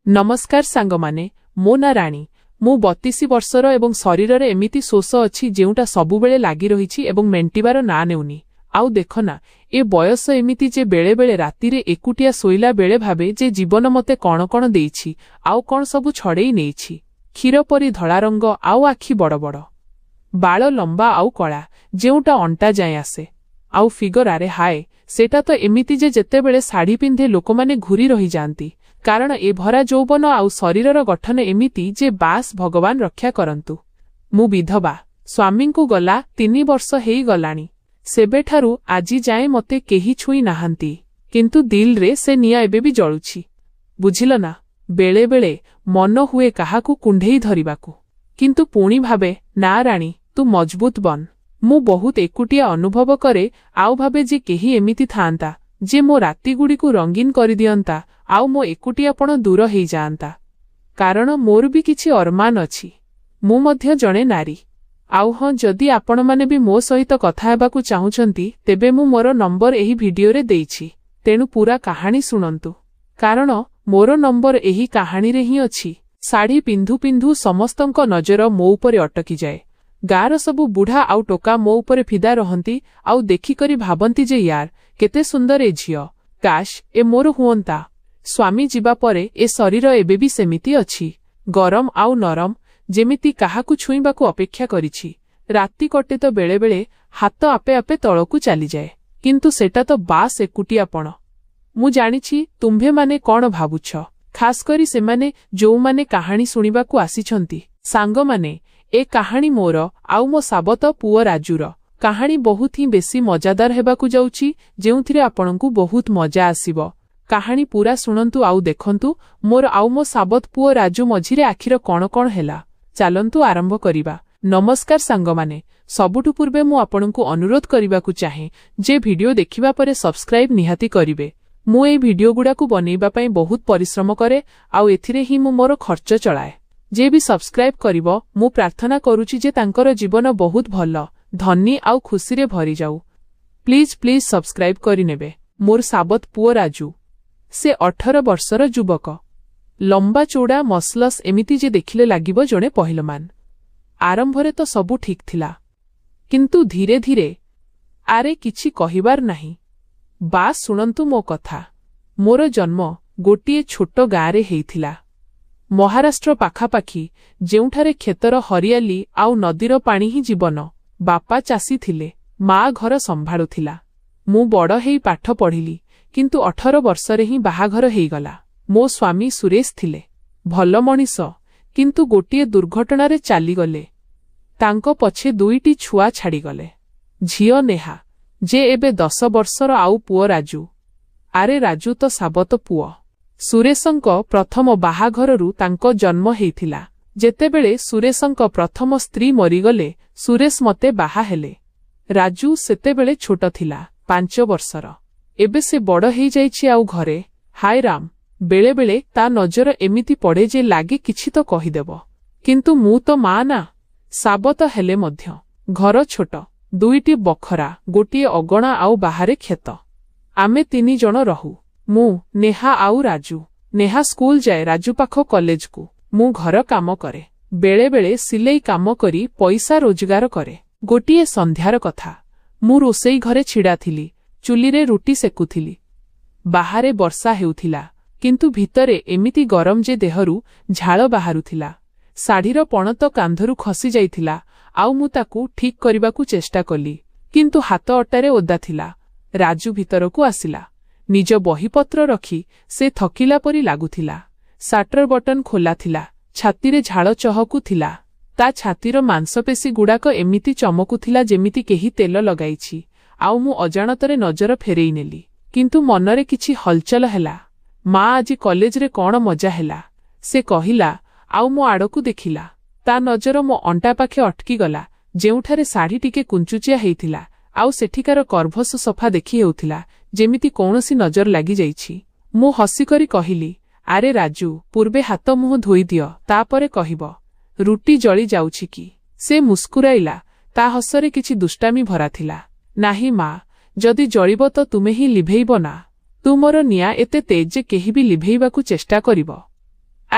नमस्कार सांगमाने मो ना राणी मु 32 वर्षर एवं शरीर एमिति शोष अछि जेउटा सबुबेले लागि रहिछि एवं मेंटिबार ना नेउनी आउ देखना ए बयस एमिति जे बेले बेले राति रे एकुटिया सोइला बेले भाबे जे जीवन मते कण कण देइछि आउ कण सबु छड़ेई नेइछि क्षीर परी धळा रंग आउ आखि बड़ बड़ बाळ लंबा आउ कळा जेउटा अंटा जाय आसे आउ फिगर आरे हाय सेटा तो एमिति जे जेतेबेले साड़ी पिंधे लोकमाने घुरी रही जांती कारण ए भरा यौवन आउ शरीरर गठन एमिति जे बास भगवान रक्षा करंतु। मु विधवा स्वामी को गला 3 वर्ष हेई गलानी सेबेठारु आजी जाए मते केही छुई नाहांती किंतु दिल रे से निया एबे भी जळुछि बुझिल ना बेले बेले मन हुए काहाकू कुंढेई धरिबाकू किंतु पुणी भाबे ना राणी तू मजबूत बन मु बहुत एकुटिया अनुभव करे आउ भाबे जे केही एमिति थांता जे मो राति गुडी को रंगीन करि दियंता आउ मो एकुटियापण दूर हेई जांता कारण मोर भी किछि अरमान अछि मु मध्य जणे नारी आउ हां जदि आपण माने भी मो सहित कथा हेबाकू चाहुचंती तेबे मु मोर नंबर एही वीडियो रे देइछि तेनु पूरा कहानी सुनंतु कारण मोर नंबर एही कहानी रे ही अछि। साड़ी पिंधु पिंधु समस्तंक नजर मो उपरे अटकी जाए गार सबु बुढ़ा आउ टोका मो उपरे फिदा रहंती आउ देखि करी भाबंती जे यार केते सुंदर ए झियो काश ए मोर हुअंता स्वामी जीवा परे ए शरीर एबे भी सेमिति अछि गरम आउ नरम जेमिति काहाकू छुईबाकू अपेक्षा करिछि राति कटे तो बेले बेले हाथ आपे आपे तळकू चली जाए किंतु सेटा तो बास एकुटियापण मु जानिछि तुम्भे माने कोन भाबुछ खास करी से माने जो माने कहानी सुनिबाकू आसीछंती सांग माने ए कहानी मोर आउ मो साबत पुओ राजूर कहानी बहुत ही बेसी मजादार हेबाकू जाउछि जेउथिरे आपनकू बहुत मजा आसीबो कहानी पूरा सुनंतु आउ देखंतु मोर आउ मो साबत पुओ राजू मझिरे आखिर कोन कोन हेला चलंतु आरंभ करिबा। नमस्कार सांगमाने सबुठु पूर्वे मु आपनकू अनुरोध करिबाकू चाहे जे वीडियो देखिबा परे सब्सक्राइब निहाती करिवे मु ए वीडियो गुडाकू बनेइबा पई बहुत परिश्रम करे आउ एथिरे ही मु मोर खर्च चलाए जे भी सब्सक्राइब करिवो मु प्रार्थना करूची जे तांकर जीवन बहुत भलो धन्नी आउ खुशी रे भरी जाऊ प्लीज प्लीज सब्सक्राइब करि नेबे। मोर साबत पुओ राजू से 18 वर्षर युवक लंबा चौड़ा मसलस एमिति जे देखिले लागिबो जणे पहिलमान आरंभरे तो सबु ठीक थिला किंतु धीरे धीरे आरे किछि कहिबार नाही बास सुनंतु मो कथा मोर जन्म गोटिए छोटो गाँरे हेइथिला महाराष्ट्र पाखापाखी जेउठारे खेतर हरियाली आउ नदीर पानी ही जीवन बापा चासी थिले माँ घर संभाळुथिला मु बड़ हेई पाठ पढ़िली किंतु 18 वर्षरे ही बाहाघर हेइगला मो स्वामी सुरेश थिले भल मनिष किंतु गोटिए दुर्घटनारे चालीगले तांको पछे 2टी छुआ छाड़ीगले झियो नेहा जे एबे 10 वर्षर आउ पुओ राजू आरे राजू तो साबत पुओ सुरेशंक प्रथम बाहाघररू तांको जन्म हेइथिला जेतेबेले सुरेशंक प्रथम स्त्री मरीगले सुरेश मते बाहा हेले राजू सेतेबेले छोट थिला 5 वर्षर एबे से बड़ हेई जाइछि आउ घरे हाय राम बेले बेले ता नजर एमिति पड़े जे लागे किछि तो कहिदेबो किंतु मु तो मा ना साबत हेले मध्य घर छोट 2टी बखरा गोटिए अगणा आउ बाहारे खेत आमे 3 जण रहू मु नेहा आउ राजू नेहा स्कूल जाए राजू पाखो कॉलेज को मु घर काम करे बेले बेले सिलेई काम करी पैसा रोजगार करे। गोटिए संध्यार कथा मु रोसेई घरे छिड़ा थिली चुलीरे रुटी सेकुथिली बाहारे वर्षा हेउथिला किंतु भितरे एमिति गरम जे देहरु झाळ बाहारुथिला साड़ीर पण तो कांधरु खसी जाइथिला आउ मु ताकू ठीक करिबाकू चेष्टा कली किंतु हाथ अटारे ओदा थिला राजू भितरकू आसिला निज बहीपत्र रखी से थकिला परी लागुथिला साटर बटन खोला थिला छातीरे झाळ चहकू थिला ता छातीर मांसपेशी गुडाक एमिति चमकुथिला जेमिति केही तेल लगाइछि आउ मु अजाणतरे नजर फेरेई नेली किंतु मनरे किछि हलचल हेला माँ आजी कॉलेज रे कोन मजा हेला से कहिला आउ मो आड़कू देखिला ता नजर मो अंटा पाखे अटकी गला जेउठारे साड़ी टिके कुंचुचिया हेइथिला आउ सेठिकार कर्भस सफा देखि हेउथिला जेमिति कौनसी नजर लागि जाइछि मु हसी करी कहिली आरे राजू पूर्वे हाथ मुह धोई दियो तापरे कहिबो रुटी जळी जाउछि कि से मुस्कुराइला ता हसरे किछि दुष्टामी भरा थिला नाही माँ जदि जळिबो तो तुमे ही लिभेइबो ना तुमर निया एते तेज जे केही भी लिभेइबाकू चेष्टा करिबो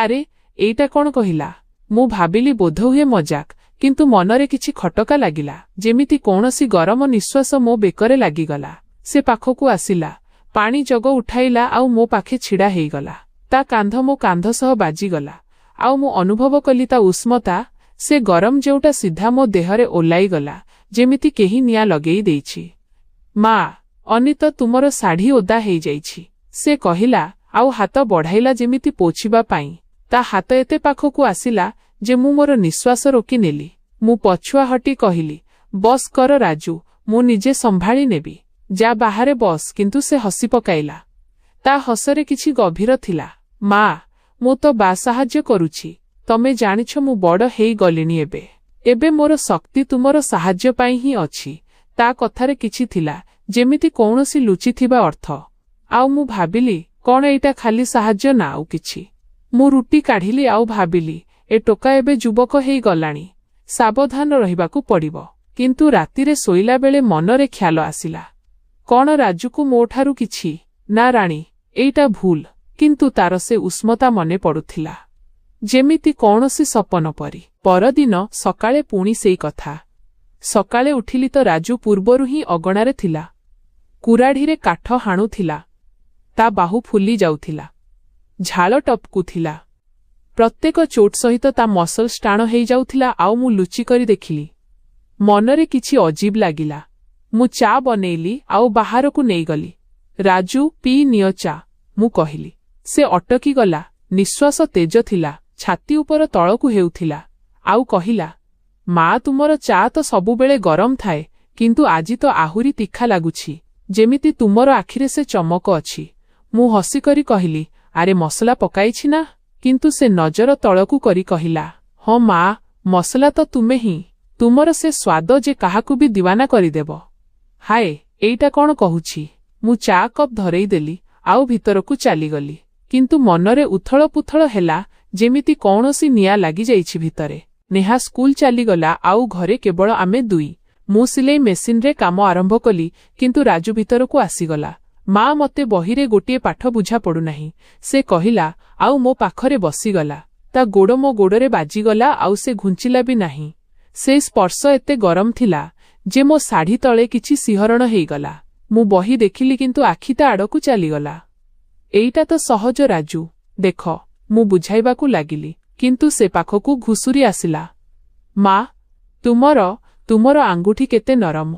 ଆରେ ଏଇଟା କ'ଣ କହିଲା? ମୁଁ ଭାବିଲି ବୋଧହୁଏ ମଜାକ, କିନ୍ତୁ ମନରେ କିଛି ଖଟକା ଲାଗିଲା, ଯେମିତି କୌଣସି ଗରମ ନିଶ୍ୱାସ ମୋ ବେକରେ ଲାଗିଗଲା। ସେ ପାଖକୁ ଆସିଲା, ପାଣି ଜଗ ଉଠାଇଲା ଆଉ ମୋ ପାଖେ ଛିଡ଼ା ହେଇଗଲା। ତା କାନ୍ଧ ମୋ କାନ୍ଧ ସହ ବାଜିଗଲା, ଆଉ ମୁଁ ଅନୁଭବ କଲି ତା ଉଷ୍ମତା, ସେ ଗରମ ଯେଉଁଟା ସିଧା ମୋ ଦେହରେ ଓହ୍ଲାଇଗଲା, ଯେମିତି କେହି ନିଆଁ ଲଗେଇ ଦେଇଛି। ମା, ଅନିତ ତୁମର ଶାଢ଼ୀ ଓଦା ହେଇଯାଇଛି, ସେ କହିଲା, ଆଉ ହାତ ବଢ଼ାଇଲା ଯେମିତି ପୋଛିବା ପାଇଁ। ତା ହାତ ଏତେ ପାଖକୁ ଆସିଲା ଯେ ମୁଁ ମୋର ନିଶ୍ୱାସ ରୋକିନେଲି। ମୁଁ ପଛୁଆ ହଟି କହିଲି, ବସ୍ କର ରାଜୁ, ମୁଁ ନିଜେ ସମ୍ଭାଳି ନେବି। ଯା ବାହାରେ ବସ୍। କିନ୍ତୁ ସେ ହସି ପକାଇଲା। ତା ହସରେ କିଛି ଗଭୀର ଥିଲା। ମା, ମୁଁ ତ ସାହାଯ୍ୟ କରୁଛି। ତମେ ଜାଣିଛ ମୁଁ ବଡ଼ ହେଇଗଲିଣି ଏବେ। ଏବେ ମୋର ଶକ୍ତି ତୁମର ସାହାଯ୍ୟ ପାଇଁ ହିଁ ଅଛି। ତା କଥାରେ କିଛି ଥିଲା, ଯେମିତି କୌଣସି ଲୁଚିଥିବା ଅର୍ଥ। ଆଉ ମୁଁ ଭାବିଲି, କ'ଣ ଏଇଟା ଖାଲି ସାହାଯ୍ୟ ନା ଆଉ କିଛି? ମୁଁ ରୁଟି କାଢ଼ିଲି ଆଉ ଭାବିଲି, ଏ ଟୋକା ଏବେ ଯୁବକ ହେଇଗଲାଣି, ସାବଧାନ ରହିବାକୁ ପଡ଼ିବ। କିନ୍ତୁ ରାତିରେ ଶୋଇଲା ବେଳେ ମନରେ ଖ୍ୟାଲ ଆସିଲା, କ'ଣ ରାଜୁକୁ ମୋଠାରୁ କିଛି? ନା ରାଣୀ, ଏଇଟା ଭୁଲ। କିନ୍ତୁ ତାର ସେ ଉଷ୍ମତା ମନେ ପଡ଼ୁଥିଲା, ଯେମିତି କୌଣସି ସପନ ପରି। ପରଦିନ ସକାଳେ ପୁଣି ସେଇ କଥା। ସକାଳେ ଉଠିଲି ତ ରାଜୁ ପୂର୍ବରୁ ହିଁ ଅଗଣାରେ ଥିଲା। କୁରାଢ଼ୀରେ କାଠ ହାଣୁଥିଲା। ତା ବାହୁ ଫୁଲି ଯାଉଥିଲା, ଝାଳ ଟପକୁଥିଲା। ପ୍ରତ୍ୟେକ ଚୋଟ ସହିତ ତା ମସଲ୍ସ ଟାଣ ହେଇଯାଉଥିଲା। ଆଉ ମୁଁ ଲୁଚିକରି ଦେଖିଲି। ମନରେ କିଛି ଅଜୀବ ଲାଗିଲା। ମୁଁ ଚା ବନେଇଲି ଆଉ ବାହାରକୁ ନେଇଗଲି। ରାଜୁ, ପିଇ ନିଅ ଚା, ମୁଁ କହିଲି। ସେ ଅଟକିଗଲା। ନିଶ୍ୱାସ ତେଜ ଥିଲା, ଛାତି ଉପର ତଳକୁ ହେଉଥିଲା। ଆଉ କହିଲା, ମା, ତୁମର ଚା ତ ସବୁବେଳେ ଗରମ ଥାଏ, କିନ୍ତୁ ଆଜି ତ ଆହୁରି ତୀଖା ଲାଗୁଛି, ଯେମିତି ତୁମର ଆଖିରେ ସେ ଚମକ ଅଛି। ମୁଁ ହସିକରି କହିଲି, ଆରେ ମସଲା ପକାଇଛି ନା? କିନ୍ତୁ ସେ ନଜର ତଳକୁ କରି କହିଲା, ହଁ ମା, ମସଲା ତ ତୁମେ ହିଁ। ତୁମର ସେ ସ୍ୱାଦ ଯେ କାହାକୁ ବି ଦିୱାନା କରିଦେବ। ହାୟ, ଏଇଟା କ'ଣ କହୁଛି? ମୁଁ ଚା କପ୍ ଧରେଇଦେଲି ଆଉ ଭିତରକୁ ଚାଲିଗଲି। କିନ୍ତୁ ମନରେ ଉଥଳ ପୁଥଳ ହେଲା, ଯେମିତି କୌଣସି ନିଆଁ ଲାଗିଯାଇଛି ଭିତରେ। ନେହା ସ୍କୁଲ ଚାଲିଗଲା ଆଉ ଘରେ କେବଳ ଆମେ ଦୁଇ। ମୁଁ ସିଲେଇ ମେସିନରେ କାମ ଆରମ୍ଭ କଲି, କିନ୍ତୁ ରାଜୁ ଭିତରକୁ ଆସିଗଲା। ମା, ମୋତେ ବହିରେ ଗୋଟିଏ ପାଠ ବୁଝା ପଡ଼ୁନାହିଁ, ସେ କହିଲା, ଆଉ ମୋ ପାଖରେ ବସିଗଲା। ତା ଗୋଡ଼ ମୋ ଗୋଡ଼ରେ ବାଜିଗଲା ଆଉ ସେ ଘୁଞ୍ଚିଲା ବି ନାହିଁ। ସେ ସ୍ପର୍ଶ ଏତେ ଗରମ ଥିଲା ଯେ ମୋ ଶାଢ଼ୀ ତଳେ କିଛି ଶିହରଣ ହେଇଗଲା। ମୁଁ ବହି ଦେଖିଲି, କିନ୍ତୁ ଆଖି ତା ଆଡ଼କୁ ଚାଲିଗଲା। ଏଇଟା ତ ସହଜ ରାଜୁ, ଦେଖ, ମୁଁ ବୁଝାଇବାକୁ ଲାଗିଲି, କିନ୍ତୁ ସେ ପାଖକୁ ଘୁଷୁରି ଆସିଲା। ମା, ତୁମର ଆଙ୍ଗୁଠି କେତେ ନରମ,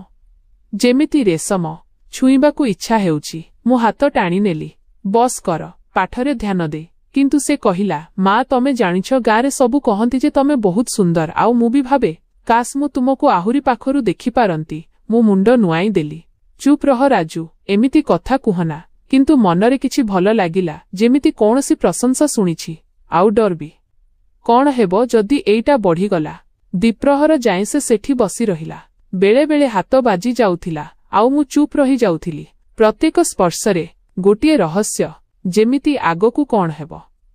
ଯେମିତି ରେଶମ, ଛୁଇଁବାକୁ ଇଚ୍ଛା ହେଉଛି। ମୁଁ ହାତ ଟାଣିନେଲି। ବସ୍ କର, ପାଠରେ ଧ୍ୟାନ ଦେ। କିନ୍ତୁ ସେ କହିଲା, ମା, ତମେ ଜାଣିଛ, ଗାଁରେ ସବୁ କହନ୍ତି ଯେ ତମେ ବହୁତ ସୁନ୍ଦର, ଆଉ ମୁଁ ବି ଭାବେ, କାଶ ମୁଁ ତୁମକୁ ଆହୁରି ପାଖରୁ ଦେଖିପାରନ୍ତି। ମୁଁ ମୁଣ୍ଡ ନୁଆଇଁ ଦେଲି। ଚୁପ୍ ରହ ରାଜୁ, ଏମିତି କଥା କୁହନା। କିନ୍ତୁ ମନରେ କିଛି ଭଲ ଲାଗିଲା, ଯେମିତି କୌଣସି ପ୍ରଶଂସା ଶୁଣିଛି। ଆଉ ଡର ବି। କ'ଣ ହେବ ଯଦି ଏଇଟା ବଢ଼ିଗଲା? ଦ୍ୱିପ୍ରହର ଯାଏଁ ସେ ସେଠି ବସି ରହିଲା। ବେଳେବେଳେ ହାତ ବାଜି ଯାଉଥିଲା, ଆଉ ମୁଁ ଚୁପ୍ ରହି ଯାଉଥିଲି। ପ୍ରତ୍ୟେକ ସ୍ପର୍ଶରେ ଗୋଟିଏ ରହସ୍ୟ, ଯେମିତି ଆଗକୁ କ'ଣ ହେବ।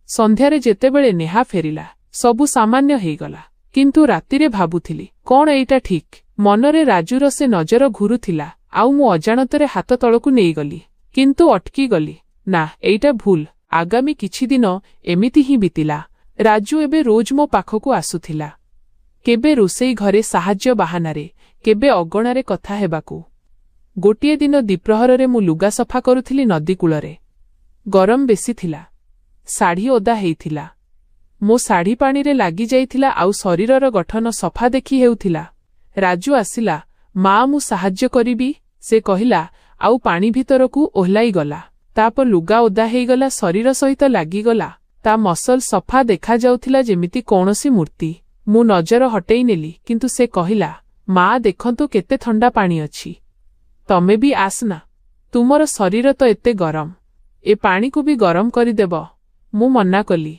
ସନ୍ଧ୍ୟାରେ ଯେତେବେଳେ ନେହା ଫେରିଲା, ସବୁ ସାମାନ୍ୟ ହେଇଗଲା। କିନ୍ତୁ ରାତିରେ ଭାବୁଥିଲି, କ'ଣ ଏଇଟା ଠିକ୍? ମନରେ ରାଜୁର ସେ ନଜର ଘୁରୁଥିଲା, ଆଉ ମୁଁ ଅଜାଣତରେ ହାତ ତଳକୁ ନେଇଗଲି। କିନ୍ତୁ ଅଟକିଗଲି। ନା, ଏଇଟା ଭୁଲ। ଆଗାମୀ କିଛି ଦିନ ଏମିତି ହିଁ ବିତିଲା। ରାଜୁ ଏବେ ରୋଜ ମୋ ପାଖକୁ ଆସୁଥିଲା। କେବେ ରୋଷେଇ ଘରେ ସାହାଯ୍ୟ ବାହାନାରେ, କେବେ ଅଗଣାରେ କଥା ହେବାକୁ। ଗୋଟିଏ ଦିନ ଦ୍ୱିପ୍ରହରରେ ମୁଁ ଲୁଗା ସଫା କରୁଥିଲି ନଦୀ କୂଳରେ। ଗରମ ବେଶୀ ଥିଲା। ଶାଢ଼ୀ ଓଦା ହେଇଥିଲା। ମୋ ଶାଢ଼ୀ ପାଣିରେ ଲାଗିଯାଇଥିଲା ଆଉ ଶରୀରର ଗଠନ ସଫା ଦେଖି ହେଉଥିଲା। ରାଜୁ ଆସିଲା। ମା, ମୁଁ ସାହାଯ୍ୟ କରିବି, ସେ କହିଲା, ଆଉ ପାଣି ଭିତରକୁ ଓହ୍ଲାଇଗଲା। ତାପରେ ଲୁଗା ଓଦା ହେଇଗଲା, ଶରୀର ସହିତ ଲାଗିଗଲା। ତା ମସଲ ସଫା ଦେଖାଯାଉଥିଲା, ଯେମିତି କୌଣସି ମୂର୍ତ୍ତି। ମୁଁ ନଜର ହଟେଇ ନେଲି, କିନ୍ତୁ ସେ କହିଲା, ମା, ଦେଖନ୍ତୁ କେତେ ଥଣ୍ଡା ପାଣି ଅଛି। ତମେ ବି ଆସନା। ତୁମର ଶରୀର ତ ଏତେ ଗରମ, ଏ ପାଣିକୁ ବି ଗରମ କରିଦେବ। ମୁଁ ମନା କଲି।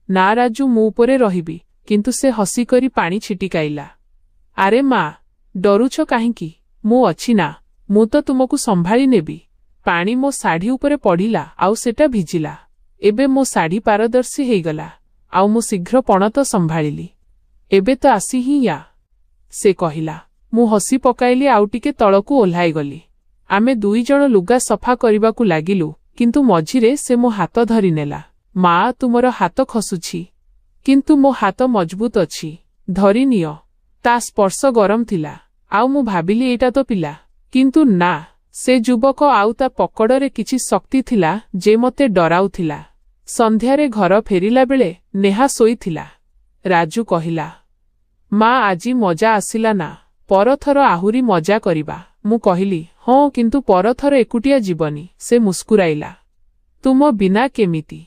ନା ରାଜୁ, ମୁଁ ଉପରେ ରହିବି। କିନ୍ତୁ ସେ ହସିକରି ପାଣି ଛିଟିକାଇଲା। ଆରେ ମା, ଡରୁଛ କାହିଁକି? ମୁଁ ଅଛି ନା, ମୁଁ ତ ତୁମକୁ ସମ୍ଭାଳି ନେବି। ପାଣି ମୋ ଶାଢ଼ୀ ଉପରେ ପଡ଼ିଲା ଆଉ ସେଟା ଭିଜିଲା। ଏବେ ମୋ ଶାଢ଼ୀ ପାରଦର୍ଶୀ ହେଇଗଲା, ଆଉ ମୁଁ ଶୀଘ୍ର ପଣତ ସମ୍ଭାଳିଲି। ଏବେ ତ ଆସି ହିଁ ୟା, ସେ କହିଲା। ମୁଁ ହସି ପକାଇଲି ଆଉ ଟିକେ ତଳକୁ ଓହ୍ଲାଇଗଲି। ଆମେ ଦୁଇଜଣ ଲୁଗା ସଫା କରିବାକୁ ଲାଗିଲୁ, କିନ୍ତୁ ମଝିରେ ସେ ମୋ ହାତ ଧରିନେଲା। ମା ତୁମର ହାତ ଖସୁଛି। କିନ୍ତୁ ମୋ ହାତ ମଜବୁତ ଅଛି, ଧରିନିଅ। ତା ସ୍ପର୍ଶ ଗରମ ଥିଲା, ଆଉ ମୁଁ ଭାବିଲି ଏଇଟା ତ ପିଲା। କିନ୍ତୁ ନା, ସେ ଯୁବକ, ଆଉ ତା ପକଡ଼ରେ କିଛି ଶକ୍ତି ଥିଲା ଯେ ମୋତେ ଡରାଉଥିଲା। ସନ୍ଧ୍ୟାରେ ଘର ଫେରିଲା ବେଳେ ନେହା ଶୋଇଥିଲା। ରାଜୁ କହିଲା, ମା ଆଜି ମଜା ଆସିଲା ନା? ପରଥର ଆହୁରି ମଜା କରିବା। ମୁଁ କହିଲି, ହଁ, କିନ୍ତୁ ପରଥର ଏକୁଟିଆ ଯିବନି। ସେ ମୁସ୍କୁରାଇଲା। ତୁମ ବିନା କେମିତି?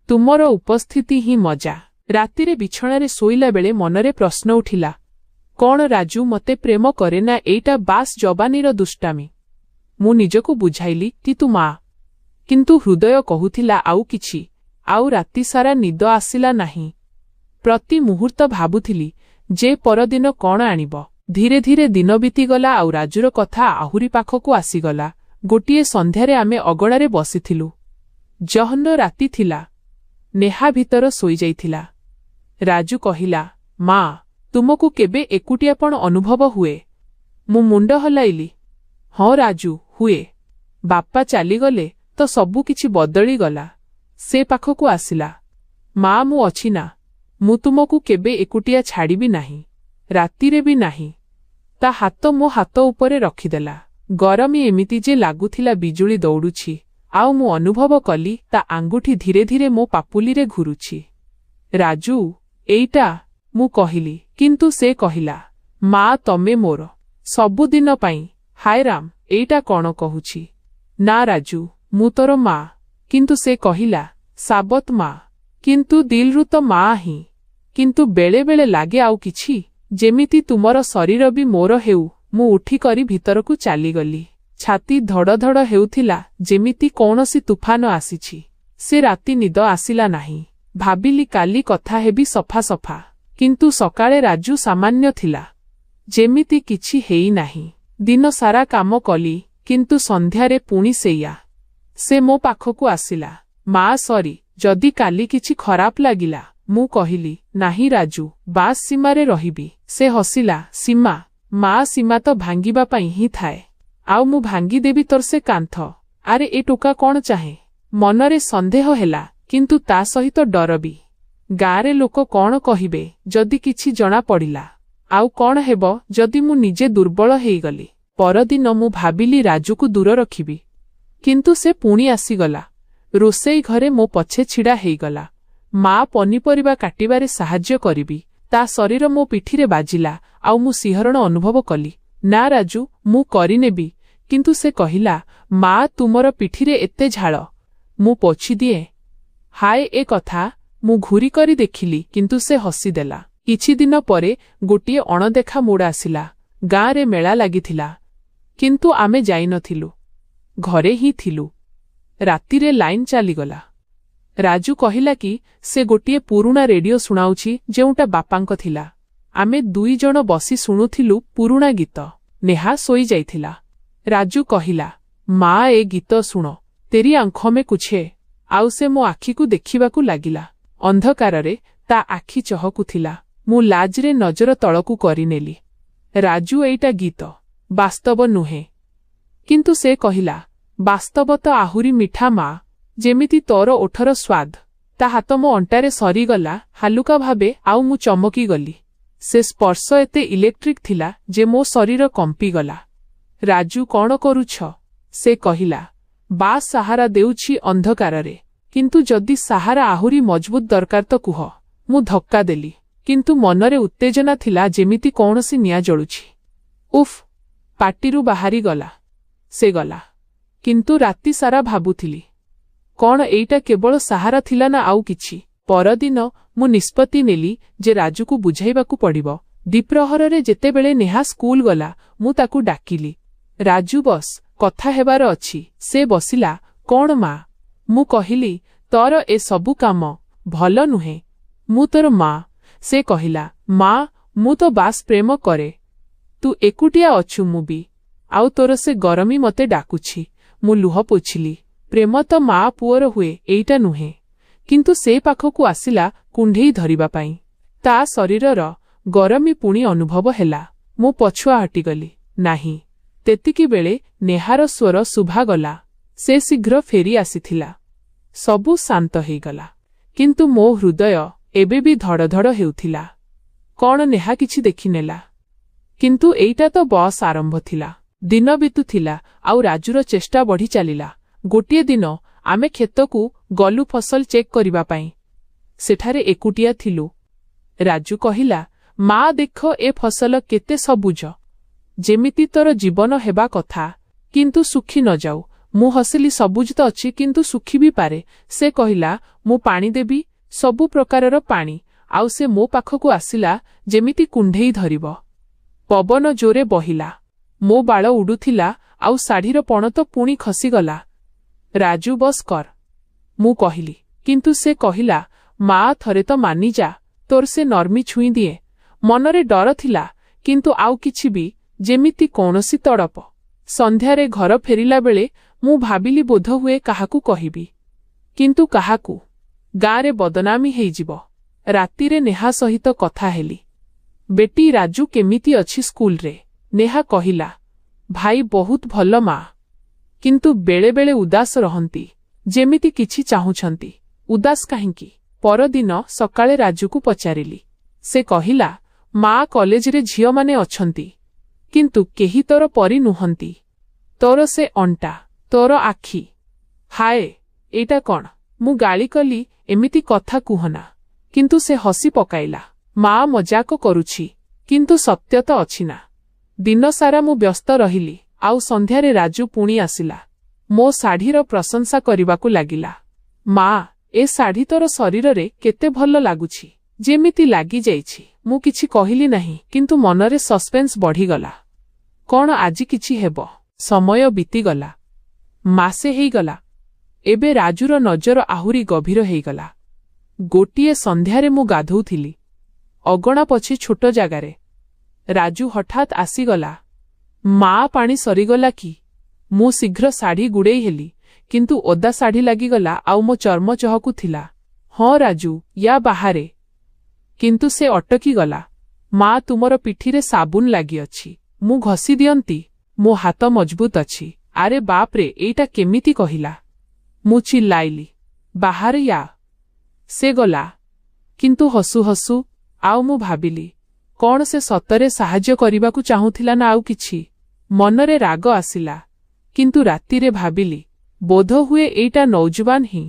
ତୁମର ଉପସ୍ଥିତି ହିଁ ମଜା। ରାତିରେ ବିଛଣାରେ ଶୋଇଲା ବେଳେ ମନରେ ପ୍ରଶ୍ନ ଉଠିଲା, କଣ ରାଜୁ ମୋତେ ପ୍ରେମ କରେ ନା ଏଇଟା ବାସ୍ ଯବାନୀର ଦୁଷ୍ଟାମି? ମୁଁ ନିଜକୁ ବୁଝାଇଲି କି ତୁ ମା, କିନ୍ତୁ ହୃଦୟ କହୁଥିଲା ଆଉ କିଛି। ଆଉ ରାତି ସାରା ନିଦ ଆସିଲା ନାହିଁ। ପ୍ରତି ମୁହୂର୍ତ୍ତ ଭାବୁଥିଲି ଯେ ପରଦିନ କଣ ଆଣିବ। ଧୀରେ ଧୀରେ ଦିନ ବିତିଗଲା ଆଉ ରାଜୁର କଥା ଆହୁରି ପାଖକୁ ଆସିଗଲା। ଗୋଟିଏ ସନ୍ଧ୍ୟାରେ ଆମେ ଅଗଣାରେ ବସିଥିଲୁ। ଜହ୍ନ ରାତି ଥିଲା। ନେହା ଭିତର ଶୋଇଯାଇଥିଲା। ରାଜୁ କହିଲା, ମା, ତୁମକୁ କେବେ ଏକୁଟିଆପଣ ଅନୁଭବ ହୁଏ? ମୁଁ ମୁଣ୍ଡ ହଲାଇଲି। ହଁ ରାଜୁ, ହୁଏ। ବାପା ଚାଲିଗଲେ ତ ସବୁକିଛି ବଦଳିଗଲା। ସେ ପାଖକୁ ଆସିଲା। ମା, ମୁଁ ଅଛି ନା? ମୁଁ ତୁମକୁ କେବେ ଏକୁଟିଆ ଛାଡ଼ିବି ନାହିଁ, ରାତିରେ ବି ନାହିଁ। ତା ହାତ ମୋ ହାତ ଉପରେ ରଖିଦେଲା। ଗରମ ଏମିତି ଯେ ଲାଗୁଥିଲା ବିଜୁଳି ଦୌଡୁଛି। ଆଉ ମୁଁ ଅନୁଭବ କଲି ତା ଆଙ୍ଗୁଠି ଧୀରେ ଧୀରେ ମୋ ପାପୁଲିରେ ଘୁରୁଛି। ରାଜୁ, ଏଇଟା, ମୁଁ କହିଲି। କିନ୍ତୁ ସେ କହିଲା, ମା, ତମେ ମୋର ସବୁଦିନ ପାଇଁ। ହାୟ ରାମ, ଏଇଟା କଣ କହୁଛି? ନା ରାଜୁ, ମୁଁ ତୋର ମା। କିନ୍ତୁ ସେ କହିଲା, ସାବତ ମା। କିନ୍ତୁ ଦିଲରୁ ତ ମା ହିଁ। କିନ୍ତୁ ବେଳେ ବେଳେ ଲାଗେ ଆଉ କିଛି, ଯେମିତି ତୁମର ଶରୀର ବି ମୋର ହେଉ। ମୁଁ ଉଠିକରି ଭିତରକୁ ଚାଲିଗଲି। ଛାତି ଧଡ଼ ଧଡ଼ ହେଉଥିଲା, ଯେମିତି କୌଣସି ତୁଫାନ ଆସିଛି। ସେ ରାତି ନିଦ ଆସିଲା ନାହିଁ। ଭାବିଲି କାଲି କଥା ହେବି ସଫା ସଫା। କିନ୍ତୁ ସକାଳେ ରାଜୁ ସାମାନ୍ୟ ଥିଲା, ଯେମିତି କିଛି ହେଇନାହିଁ। ଦିନ ସାରା କାମ କଲି, କିନ୍ତୁ ସନ୍ଧ୍ୟାରେ ପୁଣି ସେଇଆ। ସେ ମୋ ପାଖକୁ ଆସିଲା। ମା, ସରି ଯଦି କାଲି କିଛି ଖରାପ ଲାଗିଲା। ମୁଁ କହିଲି, ନାହିଁ ରାଜୁ, ବାସ୍ ସୀମାରେ ରହିବି। ସେ ହସିଲା। ସୀମା? ମା, ସୀମା ତ ଭାଙ୍ଗିବା ପାଇଁ ହିଁ ଥାଏ। ଆଉ ମୁଁ ଭାଙ୍ଗିଦେବି ତୋର ସେ କାନ୍ଥ। ଆରେ ଏ ଟୋକା କଣ ଚାହେଁ? ମନରେ ସନ୍ଦେହ ହେଲା, କିନ୍ତୁ ତା ସହିତ ଡର ବି। ଗାଁରେ ଲୋକ କଣ କହିବେ ଯଦି କିଛି ଜଣା ପଡ଼ିଲା? ଆଉ କଣ ହେବ ଯଦି ମୁଁ ନିଜେ ଦୁର୍ବଳ ହେଇଗଲି? ପରଦିନ ମୁଁ ଭାବିଲି ରାଜୁକୁ ଦୂର ରଖିବି। କିନ୍ତୁ ସେ ପୁଣି ଆସିଗଲା। ରୋଷେଇ ଘରେ ମୋ ପଛେ ଛିଡ଼ା ହେଇଗଲା। ମା, ପନିପରିବା କାଟିବାରେ ସାହାଯ୍ୟ କରିବି। ତା ଶରୀର ମୋ ପିଠିରେ ବାଜିଲା ଆଉ ମୁଁ ଶିହରଣ ଅନୁଭବ କଲି। ନା ରାଜୁ, ମୁଁ କରିନେବି। କିନ୍ତୁ ସେ କହିଲା, ମା, ତୁମର ପିଠିରେ ଏତେ ଝାଳ, ମୁଁ ପୋଛିଦିଏ। ହାୟ ଏ କଥା! ମୁଁ ଘୁରି କରି ଦେଖିଲି, କିନ୍ତୁ ସେ ହସିଦେଲା। କିଛିଦିନ ପରେ ଗୋଟିଏ ଅଣଦେଖା ମୋଡ଼ ଆସିଲା। ଗାଁରେ ମେଳା ଲାଗିଥିଲା, କିନ୍ତୁ ଆମେ ଯାଇନଥିଲୁ। ଘରେ ହିଁ ଥିଲୁ। ରାତିରେ ଲାଇନ୍ ଚାଲିଗଲା। ରାଜୁ କହିଲା କି ସେ ଗୋଟିଏ ପୁରୁଣା ରେଡିଓ ଶୁଣାଉଛି, ଯେଉଁଟା ବାପାଙ୍କ ଥିଲା। ଆମେ ଦୁଇଜଣ ବସି ଶୁଣୁଥିଲୁ ପୁରୁଣା ଗୀତ। ନେହା ଶୋଇଯାଇଥିଲା। ରାଜୁ କହିଲା, ମା, ଏ ଗୀତ ଶୁଣ, ତେରି ଆଁଖୋଁ ମେ କୁଛ ହୈ। ଆଉ ସେ ମୋ ଆଖିକୁ ଦେଖିବାକୁ ଲାଗିଲା। ଅନ୍ଧକାରରେ ତା ଆଖି ଚହକୁଥିଲା। ମୁଁ ଲାଜରେ ନଜର ତଳକୁ କରିନେଲି। ରାଜୁ, ଏଇଟା ଗୀତ, ବାସ୍ତବ ନୁହେଁ। କିନ୍ତୁ ସେ କହିଲା, ବାସ୍ତବ ତ ଆହୁରି ମିଠା ମା, ଯେମିତି ତୋର ଓଠର ସ୍ୱାଦ। ତା ହାତ ମୋ ଅଣ୍ଟାରେ ସରିଗଲା ହାଲୁକା ଭାବେ, ଆଉ ମୁଁ ଚମକିଗଲି। ସେ ସ୍ପର୍ଶ ଏତେ ଇଲେକ୍ଟ୍ରିକ୍ ଥିଲା ଯେ ମୋ ଶରୀର କମ୍ପିଗଲା। ରାଜୁ, କଣ କରୁଛ? ସେ କହିଲା, ବାସ୍ ସାହାରା ଦେଉଛି ଅନ୍ଧକାରରେ। କିନ୍ତୁ ଯଦି ସାହାରା ଆହୁରି ମଜବୁତ ଦରକାର ତ କୁହ। ମୁଁ ଧକ୍କା ଦେଲି, କିନ୍ତୁ ମନରେ ଉତ୍ତେଜନା ଥିଲା, ଯେମିତି କୌଣସି ନିଆଁ ଜଳୁଛି। ଉଫ୍, ପାଟିରୁ ବାହାରିଗଲା। ସେ ଗଲା। କିନ୍ତୁ ରାତି ସାରା ଭାବୁଥିଲି, କଣ ଏଇଟା କେବଳ ସାହାରା ଥିଲା ନା ଆଉ କିଛି? ପରଦିନ ମୁଁ ନିଷ୍ପତ୍ତି ନେଲି ଯେ ରାଜୁକୁ ବୁଝାଇବାକୁ ପଡ଼ିବ। ଦ୍ୱିପ୍ରହରରେ ଯେତେବେଳେ ନେହା ସ୍କୁଲ ଗଲା, ମୁଁ ତାକୁ ଡାକିଲି। ରାଜୁ, ବସ୍, କଥା ହେବାର ଅଛି। ସେ ବସିଲା। କଣ ମା? ମୁଁ କହିଲି, ତୋର ଏ ସବୁ କାମ ଭଲ ନୁହେଁ। ମୁଁ ତୋର ମା। ସେ କହିଲା, ମା, ମୁଁ ତ ବାସ୍ ପ୍ରେମ କରେ। ତୁ ଏକୁଟିଆ ଅଛୁ, ମୁଁ ବି। ଆଉ ତୋର ସେ ଗରମୀ ମତେ ଡାକୁଛି। ମୁଁ ଲୁହ ପୋଛିଲି। ପ୍ରେମ ତ ମା ପୁଅର ହୁଏ, ଏଇଟା ନୁହେଁ। କିନ୍ତୁ ସେ ପାଖକୁ ଆସିଲା କୁଣ୍ଢେଇ ଧରିବା ପାଇଁ। ତା ଶରୀରର ଗରମୀ ପୁଣି ଅନୁଭବ ହେଲା। ମୁଁ ପଛୁଆ ହଟିଗଲି। ନାହିଁ। ତେତିକିବେଳେ ନେହାର ସ୍ୱର ଶୁଭାଗଲା। ସେ ଶୀଘ୍ର ଫେରି ଆସିଥିଲା। ସବୁ ଶାନ୍ତ ହେଇଗଲା। କିନ୍ତୁ ମୋ ହୃଦୟ ଏବେ ବି ଧଡ଼ଧଡ଼ ହେଉଥିଲା। କଣ ନେହା କିଛି ଦେଖିନେଲା? କିନ୍ତୁ ଏଇଟା ତ ବସ୍ ଆରମ୍ଭ ଥିଲା। ଦିନ ବିତୁଥିଲା ଆଉ ରାଜୁର ଚେଷ୍ଟା ବଢ଼ି ଚାଲିଲା। ଗୋଟିଏ ଦିନ ଆମେ କ୍ଷେତକୁ ଗଲୁ ଫସଲ ଚେକ୍ କରିବା ପାଇଁ। ସେଠାରେ ଏକୁଟିଆ ଥିଲୁ। ରାଜୁ କହିଲା, ମା ଦେଖ ଏ ଫସଲ କେତେ ସବୁଜ, ଯେମିତି ତୋର ଜୀବନ ହେବା କଥା, କିନ୍ତୁ ଶୁଖି ନ ଯାଉ। ମୁଁ ହସିଲି, ସବୁଜ ତ ଅଛି କିନ୍ତୁ ଶୁଖି ବି ପାରେ। ସେ କହିଲା, ମୁଁ ପାଣି ଦେବି, ସବୁ ପ୍ରକାରର ପାଣି। ଆଉ ସେ ମୋ ପାଖକୁ ଆସିଲା ଯେମିତି କୁଣ୍ଢେଇ ଧରିବ। ପବନ ଜୋରେ ବହିଲା। ମୋ ବାଳ ଉଡୁଥିଲା ଆଉ ଶାଢ଼ୀର ପଣତ ପୁଣି ଖସିଗଲା। ରାଜୁ ବସ୍ କର, ମୁଁ କହିଲି। କିନ୍ତୁ ସେ କହିଲା, ମା ଥରେ ତ ମାନିଯା, ତୋର ସେ ନର୍ମି ଛୁଇଁ ଦିଏ। ମନରେ ଡର ଥିଲା କିନ୍ତୁ ଆଉ କିଛି ବି, ଯେମିତି କୌଣସି ତଡ଼ପ। ସନ୍ଧ୍ୟାରେ ଘର ଫେରିଲା ବେଳେ ମୁଁ ଭାବିଲି ବୋଧହୁଏ କାହାକୁ କହିବି। କିନ୍ତୁ କାହାକୁ? ଗାଁରେ ବଦନାମୀ ହେଇଯିବ। ରାତିରେ ନେହା ସହିତ କଥା ହେଲି। ବେଟି ରାଜୁ କେମିତି ଅଛି ସ୍କୁଲରେ? ନେହା କହିଲା, ଭାଇ ବହୁତ ଭଲ ମା, କିନ୍ତୁ ବେଳେବେଳେ ଉଦାସ ରହନ୍ତି, ଯେମିତି କିଛି ଚାହୁଁଛନ୍ତି। ଉଦାସ କାହିଁକି? ପରଦିନ ସକାଳେ ରାଜୁକୁ ପଚାରିଲି। ସେ କହିଲା, ମା କଲେଜରେ ଝିଅମାନେ ଅଛନ୍ତି, କିନ୍ତୁ କେହି ତୋର ପରି ନୁହନ୍ତି। ତୋର ସେ ଅଣ୍ଟା, ତୋର ଆଖି। ହାୟ, ଏଇଟା କଣ? ମୁଁ ଗାଳି କଲି, ଏମିତି କଥା କୁହନା। କିନ୍ତୁ ସେ ହସି ପକାଇଲା। ମା ମଜାକ କରୁଛି, କିନ୍ତୁ ସତ୍ୟ ତ ଅଛି ନା। ଦିନସାରା ମୁଁ ବ୍ୟସ୍ତ ରହିଲି। ଆଉ ସନ୍ଧ୍ୟାରେ ରାଜୁ ପୁଣି ଆସିଲା। ମୋ ଶାଢ଼ୀର ପ୍ରଶଂସା କରିବାକୁ ଲାଗିଲା। ମା, ଏ ଶାଢ଼ୀ ତୋର ଶରୀରରେ କେତେ ଭଲ ଲାଗୁଛି, ଯେମିତି ଲାଗିଯାଇଛି। ମୁଁ କିଛି କହିଲି ନାହିଁ, କିନ୍ତୁ ମନରେ ସସ୍ପେନ୍ସ ବଢ଼ିଗଲା। କଣ ଆଜି କିଛି ହେବ? ସମୟ ବିତିଗଲା। ମାସେ ହେଇଗଲା। ଏବେ ରାଜୁର ନଜର ଆହୁରି ଗଭୀର ହେଇଗଲା। ଗୋଟିଏ ସନ୍ଧ୍ୟାରେ ମୁଁ ଗାଧୋଉଥିଲି, ଅଗଣା ପଛେ ଛୋଟ ଜାଗାରେ। ରାଜୁ ହଠାତ୍ ଆସିଗଲା। ମା ପାଣି ସରିଗଲା କି? ମୁଁ ଶୀଘ୍ର ଶାଢ଼ୀ ଗୁଡ଼େଇ ହେଲି, କିନ୍ତୁ ଓଦା ଶାଢ଼ୀ ଲାଗିଗଲା ଆଉ ମୋ ଚର୍ମ ଚହକୁଥିଲା। ହଁ ରାଜୁ, ୟା ବାହାରେ। କିନ୍ତୁ ସେ ଅଟକିଗଲା। ମା ତୁମର ପିଠିରେ ସାବୁନ ଲାଗିଅଛି, ମୁଁ ଘଷି ଦିଅନ୍ତି। ମୋ ହାତ ମଜବୁତ ଅଛି। ଆରେ ବାପରେ, ଏଇଟା କେମିତି କହିଲା? ମୁଁ ଚିଲ୍ଲାଇଲି, ବାହାରେ ୟା। ସେ ଗଲା। କିନ୍ତୁ ହସୁ ହସୁ। ଆଉ ମୁଁ ଭାବିଲି, କଣ ସେ ସତରେ ସାହାଯ୍ୟ କରିବାକୁ ଚାହୁଁଥିଲା ନା ଆଉ କିଛି? ମନରେ ରାଗ ଆସିଲା। କିନ୍ତୁ ରାତିରେ ଭାବିଲି, ବୋଧହୁଏ ଏଇଟା ନୌଜବାନ ହିଁ।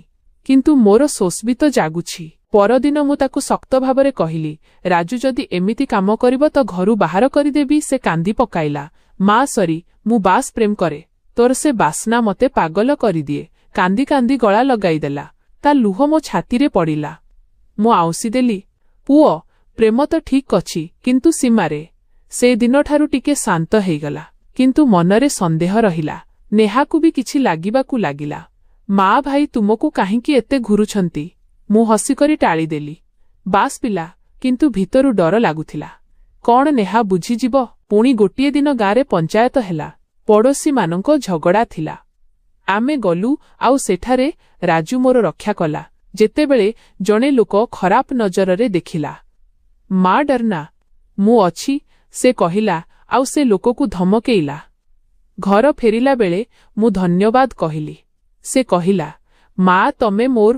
କିନ୍ତୁ ମୋର ଶୋଷ ବି ତ ଜାଗୁଛି। ପରଦିନ ମୁଁ ତାକୁ ଶକ୍ତ ଭାବରେ କହିଲି, ରାଜୁ ଯଦି ଏମିତି କାମ କରିବ ତ ଘରୁ ବାହାର କରିଦେବି। ସେ କାନ୍ଦି ପକାଇଲା। ମା ସରି, ମୁଁ ବାସ୍ ପ୍ରେମ କରେ। ତୋର ସେ ବାସ୍ନା ମତେ ପାଗଳ କରିଦିଏ। କାନ୍ଦି କାନ୍ଦି ଗଳା ଲଗାଇଦେଲା। ତା ଲୁହ ମୋ ଛାତିରେ ପଡ଼ିଲା। ମୁଁ ଆଉଁସି ଦେଲି, ପୁଅ, ପ୍ରେମ ତ ଠିକ୍ ଅଛି, କିନ୍ତୁ ସୀମାରେ। ସେ ଦିନଠାରୁ ଟିକେ ଶାନ୍ତ ହେଇଗଲା। କିନ୍ତୁ ମନରେ ସନ୍ଦେହ ରହିଲା। ନେହାକୁ ବି କିଛି ଲାଗିବାକୁ ଲାଗିଲା। ମା ଭାଇ ତୁମକୁ କାହିଁକି ଏତେ ଘୁରୁଛନ୍ତି? ମୁଁ ହସିକରି ଟାଳିଦେଲି। ବାସ୍ ପିଲା, କିନ୍ତୁ ଭିତରୁ ଡର ଲାଗୁଥିଲା। କଣ ନେହା ବୁଝିଯିବ? ପୁଣି ଗୋଟିଏ ଦିନ ଗାଁରେ ପଞ୍ଚାୟତ ହେଲା। ପଡ଼ୋଶୀମାନଙ୍କ ଝଗଡ଼ା ଥିଲା। ଆମେ ଗଲୁ ଆଉ ସେଠାରେ ରାଜୁ ମୋର ରକ୍ଷା କଲା। ଯେତେବେଳେ ଜଣେ ଲୋକ ଖରାପ ନଜରରେ ଦେଖିଲା। ମା ଡରନା, ମୁଁ ଅଛି, ସେ କହିଲା ଆଉ ସେ ଲୋକକୁ ଧମକେଇଲା। ଘର ଫେରିଲା ବେଳେ ମୁଁ ଧନ୍ୟବାଦ କହିଲି। ସେ କହିଲା, ମା ତମେ ମୋର,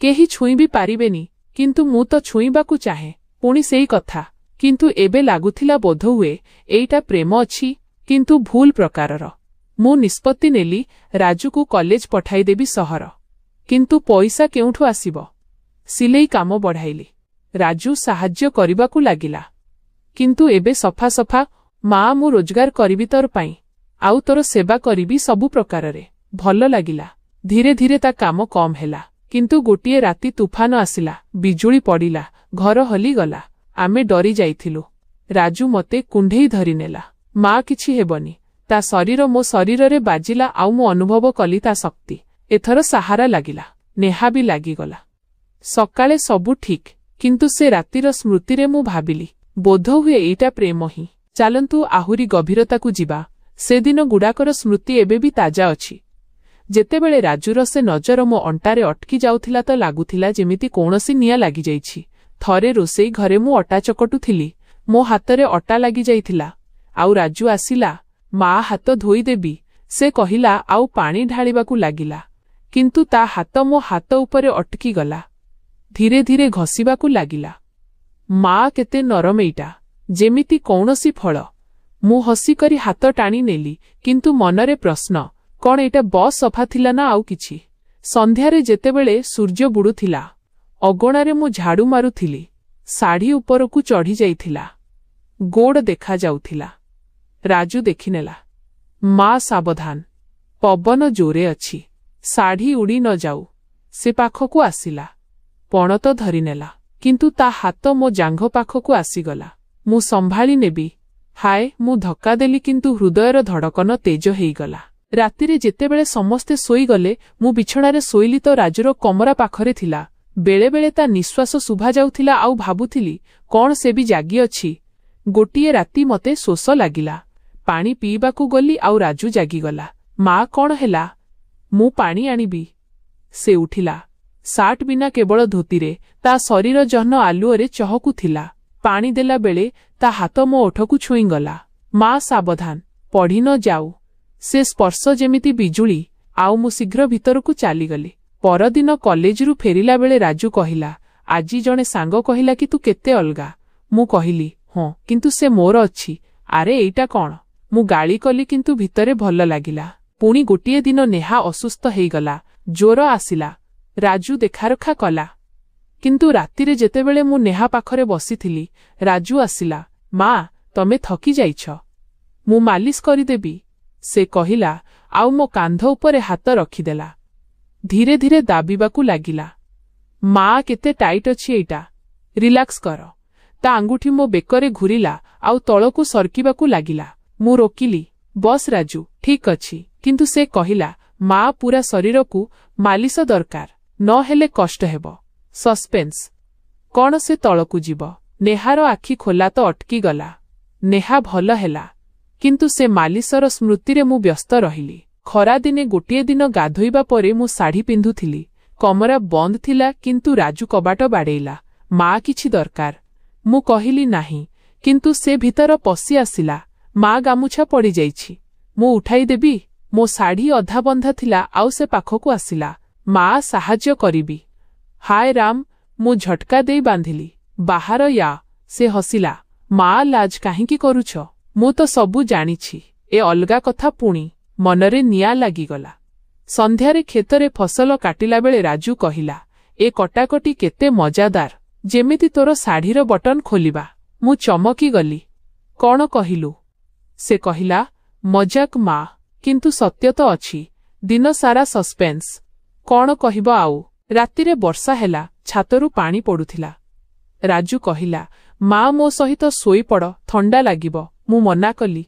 କେହି ଛୁଇଁ ବି ପାରିବେନି, କିନ୍ତୁ ମୁଁ ତ ଛୁଇଁବାକୁ ଚାହେଁ। ପୁଣି ସେଇ କଥା। କିନ୍ତୁ ଏବେ ଲାଗୁଥିଲା ବୋଧହୁଏ ଏଇଟା ପ୍ରେମ ଅଛି, କିନ୍ତୁ ଭୁଲ ପ୍ରକାରର। ମୁଁ ନିଷ୍ପତ୍ତି ନେଲି, ରାଜୁକୁ କଲେଜ ପଠାଇଦେବି ସହର। କିନ୍ତୁ ପଇସା କେଉଁଠୁ ଆସିବ? ସିଲେଇ କାମ ବଢ଼ାଇଲି। ରାଜୁ ସାହାଯ୍ୟ କରିବାକୁ ଲାଗିଲା। କିନ୍ତୁ ଏବେ ସଫା ସଫା, ମା ମୁଁ ରୋଜଗାର କରିବି ତୋର ପାଇଁ, ଆଉ ତୋର ସେବା କରିବି ସବୁ ପ୍ରକାରରେ। ଭଲ ଲାଗିଲା। ଧୀରେ ଧୀରେ ତା କାମ କମ୍ ହେଲା। କିନ୍ତୁ ଗୋଟିଏ ରାତି ତୁଫାନ ଆସିଲା। ବିଜୁଳି ପଡ଼ିଲା, ଘର ହଲିଗଲା। ଆମେ ଡରି ଯାଇଥିଲୁ। ରାଜୁ ମତେ କୁଣ୍ଢେଇ ଧରିନେଲା। ମା କିଛି ହେବନି। ତା ଶରୀର ମୋ ଶରୀରରେ ବାଜିଲା ଆଉ ମୁଁ ଅନୁଭବ କଲି ତା ଶକ୍ତି। ଏଥର ସାହାରା ଲାଗିଲା। ନେହା ବି ଲାଗିଗଲା। ସକାଳେ ସବୁ ଠିକ୍, କିନ୍ତୁ ସେ ରାତିର ସ୍ମୃତିରେ ମୁଁ ଭାବିଲି, ବୋଧହୁଏ ଏଇଟା ପ୍ରେମ ହିଁ। ଚାଲନ୍ତୁ ଆହୁରି ଗଭୀରତାକୁ ଯିବା। ସେଦିନ ଗୁଡ଼ାକର ସ୍ମୃତି ଏବେ ବି ତାଜା ଅଛି। ଯେତେବେଳେ ରାଜୁର ସେ ନଜର ମୋ ଅଣ୍ଟାରେ ଅଟକି ଯାଉଥିଲା ତ ଲାଗୁଥିଲା ଯେମିତି କୌଣସି ନିଆଁ ଲାଗିଯାଇଛି। ଥରେ ରୋଷେଇ ଘରେ ମୁଁ ଅଟା ଚକଟୁଥିଲି। ମୋ ହାତରେ ଅଟା ଲାଗିଯାଇଥିଲା। ଆଉ ରାଜୁ ଆସିଲା। ମା ହାତ ଧୋଇଦେବି, ସେ କହିଲା ଆଉ ପାଣି ଢାଳିବାକୁ ଲାଗିଲା। କିନ୍ତୁ ତା ହାତ ମୋ ହାତ ଉପରେ ଅଟକି ଗଲା। ଧୀରେ ଧୀରେ ଘଷିବାକୁ ଲାଗିଲା। ମା କେତେ ନରମ ଏଇଟା, ଯେମିତି କୌଣସି ଫଳ। ମୁଁ ହସିକରି ହାତ ଟାଣି ନେଲି, କିନ୍ତୁ ମନରେ ପ୍ରଶ୍ନ, କଣ ଏଇଟା ବସ୍ ସଫା ଥିଲା ନା ଆଉ କିଛି? ସନ୍ଧ୍ୟାରେ ଯେତେବେଳେ ସୂର୍ଯ୍ୟ ବୁଡୁଥିଲା, ଅଗଣାରେ ମୁଁ ଝାଡୁ ମାରୁଥିଲି। ଶାଢ଼ୀ ଉପରକୁ ଚଢ଼ି ଯାଇଥିଲା। ଗୋଡ଼ ଦେଖାଯାଉଥିଲା। ରାଜୁ ଦେଖିନେଲା। ମା ସାବଧାନ, ପବନ ଜୋରେ ଅଛି, ଶାଢ଼ୀ ଉଡ଼ି ନ ଯାଉ। ସେ ପାଖକୁ ଆସିଲା। ପଣତ ଧରିନେଲା, କିନ୍ତୁ ତା ହାତ ମୋ ଜାଙ୍ଘ ପାଖକୁ ଆସିଗଲା। ମୁଁ ସମ୍ଭାଳି ନେବି। ହାୟ, ମୁଁ ଧକ୍କା ଦେଲି, କିନ୍ତୁ ହୃଦୟର ଧଡ଼କନ ତେଜ ହେଇଗଲା। ରାତିରେ ଯେତେବେଳେ ସମସ୍ତେ ଶୋଇଗଲେ, ମୁଁ ବିଛଣାରେ ଶୋଇଲି ତ ରାଜୁର କମରା ପାଖରେ ଥିଲା। ବେଳେବେଳେ ତା ନିଶ୍ୱାସ ଶୁଭାଯାଉଥିଲା, ଆଉ ଭାବୁଥିଲି, କଣ ସେ ବି ଜାଗି ଅଛି? ଗୋଟିଏ ରାତି ମତେ ଶୋଷ ଲାଗିଲା। ପାଣି ପିଇବାକୁ ଗଲି, ଆଉ ରାଜୁ ଜାଗିଗଲା। ମା, କଣ ହେଲା? ମୁଁ ପାଣି ଆଣିବି। ସେ ଉଠିଲା। ସାର୍ଟ ବିନା କେବଳ ଧୋତିରେ, ତା ଶରୀର ଜହ୍ନ ଆଲୁଅରେ ଚହକୁଥିଲା। ପାଣି ଦେଲା ବେଳେ ତା ହାତ ମୋ ଓଠକୁ ଛୁଇଁଗଲା। ମା ସାବଧାନ, ପଢ଼ି ନ ଯାଉ। ସେ ସ୍ପର୍ଶ ଯେମିତି ବିଜୁଳି। ଆଉ ମୁଁ ଶୀଘ୍ର ଭିତରକୁ ଚାଲିଗଲି। ପରଦିନ କଲେଜରୁ ଫେରିଲା ବେଳେ ରାଜୁ କହିଲା, ଆଜି ଜଣେ ସାଙ୍ଗ କହିଲା କି ତୁ କେତେ ଅଲଗା। ମୁଁ କହିଲି, ହଁ, କିନ୍ତୁ ସେ ମୋର ଅଛି। ଆରେ ଏଇଟା କଣ? ମୁଁ ଗାଳି କଲି, କିନ୍ତୁ ଭିତରେ ଭଲ ଲାଗିଲା। ପୁଣି ଗୋଟିଏ ଦିନ ନେହା ଅସୁସ୍ଥ ହେଇଗଲା। ଜ୍ୱର ଆସିଲା। ରାଜୁ ଦେଖାରଖା କଲା। କିନ୍ତୁ ରାତିରେ ଯେତେବେଳେ ମୁଁ ନେହା ପାଖରେ ବସିଥିଲି, ରାଜୁ ଆସିଲା। ମା, ତମେ ଥକି ଯାଇଛ, ମୁଁ ମାଲିସ କରିଦେବି, ସେ କହିଲା, ଆଉ ମୋ କାନ୍ଧ ଉପରେ ହାତ ରଖିଦେଲା। ଧୀରେ ଧୀରେ ଦାବିବାକୁ ଲାଗିଲା। ମା, କେତେ ଟାଇଟ୍ ଅଛି ଏଇଟା, ରିଲାକ୍ସ କର। ତା ଆଙ୍ଗୁଠି ମୋ ବେକରେ ଘୂରିଲା, ଆଉ ତଳକୁ ସରକିବାକୁ ଲାଗିଲା। ମୁଁ ରୋକିଲି। ବସ୍ ରାଜୁ, ଠିକ୍ ଅଛି। କିନ୍ତୁ ସେ କହିଲା, ମା, ପୁରା ଶରୀରକୁ ମାଲିସ ଦରକାର, ନ ହେଲେ କଷ୍ଟ ହେବ। ସସ୍ପେନ୍ସ। କଣ ସେ ତଳକୁ ଯିବ? ନେହାର ଆଖି ଖୋଲା ତ ଅଟକିଗଲା। ନେହା ଭଲ ହେଲା, କିନ୍ତୁ ସେ ମାଲିସର ସ୍ମୃତିରେ ମୁଁ ବ୍ୟସ୍ତ ରହିଲି। ଖରାଦିନେ ଗୋଟିଏ ଦିନ ଗାଧୋଇବା ପରେ ମୁଁ ଶାଢ଼ୀ ପିନ୍ଧୁଥିଲି। କମରା ବନ୍ଦ ଥିଲା, କିନ୍ତୁ ରାଜୁ କବାଟ ବାଡ଼େଇଲା। ମା, କିଛି ଦରକାର? ମୁଁ କହିଲି ନାହିଁ, କିନ୍ତୁ ସେ ଭିତର ପଶି ଆସିଲା। ମା, ଗାମୁଛା ପଡ଼ିଯାଇଛି, ମୁଁ ଉଠାଇ ଦେବି। ମୋ ଶାଢ଼ୀ ଅଧା ବନ୍ଧା ଥିଲା, ଆଉ ସେ ପାଖକୁ ଆସିଲା। ମା, ସାହାଯ୍ୟ କରିବି। ହାୟ ରାମ, ମୁଁ ଝଟକା ଦେଇ ବାନ୍ଧିଲି। ବାହାର ୟା। ସେ ହସିଲା। ମା, ଲାଜ କାହିଁକି କରୁଛ? ମୁଁ ତ ସବୁ ଜାଣିଛି। ଏ ଅଲଗା କଥା। ପୁଣି ମନରେ ନିଆଁ ଲାଗିଗଲା। ସନ୍ଧ୍ୟାରେ କ୍ଷେତରେ ଫସଲ କାଟିଲା ବେଳେ ରାଜୁ କହିଲା, ଏ କଟାକଟି କେତେ ମଜାଦାର, ଯେମିତି ତୋର ଶାଢ଼ୀର ବଟନ ଖୋଲିବା। ମୁଁ ଚମକିଗଲି। କଣ କହିଲୁ? ସେ କହିଲା, ମଜାକ ମା, କିନ୍ତୁ ସତ୍ୟ ତ ଅଛି। ଦିନ ସାରା ସସ୍ପେନ୍ସ। କଣ କହିବ ଆଉ? ରାତିରେ ବର୍ଷା ହେଲା, ଛାତରୁ ପାଣି ପଡୁଥିଲା। ରାଜୁ କହିଲା, ମା, ମୋ ସହିତ ଶୋଇପଡ଼, ଥଣ୍ଡା ଲାଗିବ। ମୁଁ ମନା କଲି,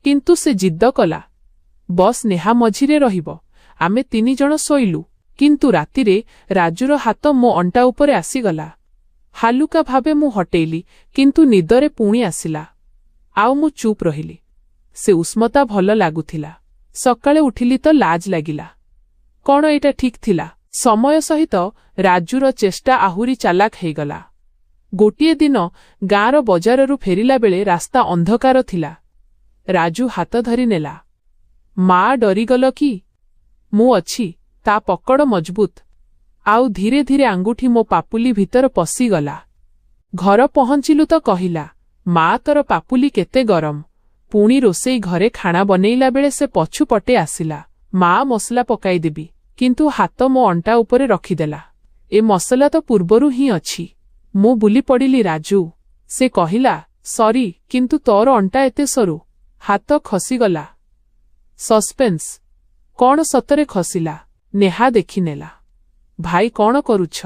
କିନ୍ତୁ ସେ ଜିଦ୍ଦ କଲା। ବସ୍ ନେହା ମଝିରେ ରହିବ। ଆମେ ତିନି ଜଣ ଶୋଇଲୁ, କିନ୍ତୁ ରାତିରେ ରାଜୁର ହାତ ମୋ ଅଣ୍ଟା ଉପରେ ଆସିଗଲା। ହାଲୁକା ଭାବେ ମୁଁ ହଟେଇଲି, କିନ୍ତୁ ନିଦରେ ପୁଣି ଆସିଲା। ଆଉ ମୁଁ ଚୁପ୍ ରହିଲି। ସେ ଉଷ୍ମତା ଭଲ ଲାଗୁଥିଲା। ସକାଳେ ଉଠିଲି ତ ଲାଜ ଲାଗିଲା। କଣ ଏଇଟା ଠିକ୍ ଥିଲା? ସମୟ ସହିତ ରାଜୁର ଚେଷ୍ଟା ଆହୁରି ଚାଲାକ ହେଇଗଲା। ଗୋଟିଏ ଦିନ ଗାଁର ବଜାରରୁ ଫେରିଲା ବେଳେ ରାସ୍ତା ଅନ୍ଧକାର ଥିଲା। ରାଜୁ ହାତ ଧରି ନେଲା। ମା, ଡରିଗଲ କି? ମୁଁ ଅଛି। ତା ପକଡ଼ ମଜବୁତ। ଆଉ ଧୀରେ ଧୀରେ ଆଙ୍ଗୁଠି ମୋ ପାପୁଲି ଭିତର ପଶିଗଲା। ଘର ପହଞ୍ଚିଲୁ ତ କହିଲା, ମା, ତୋର ପାପୁଲି କେତେ ଗରମ। ପୁଣି ରୋଷେଇ ଘରେ ଖାଣା ବନେଇଲା ବେଳେ ସେ ପଛୁପଟେ ଆସିଲା। ମା, ମସଲା ପକାଇଦେବି, କିନ୍ତୁ ହାତ ମୋ ଅଣ୍ଟା ଉପରେ ରଖିଦେଲା। ଏ ମସଲା ତ ପୂର୍ବରୁ ହିଁ ଅଛି। ମୁଁ ବୁଲି ପଡ଼ିଲି। ରାଜୁ, ସେ କହିଲା, ସରି, କିନ୍ତୁ ତୋର ଅଣ୍ଟା ଏତେ ସରୁ। ହାତ ଖସିଗଲା। ସସ୍ପେନ୍ସ। କଣ ସତରେ ଖସିଲା? ନେହା ଦେଖିନେଲା। ଭାଇ, କଣ କରୁଛ?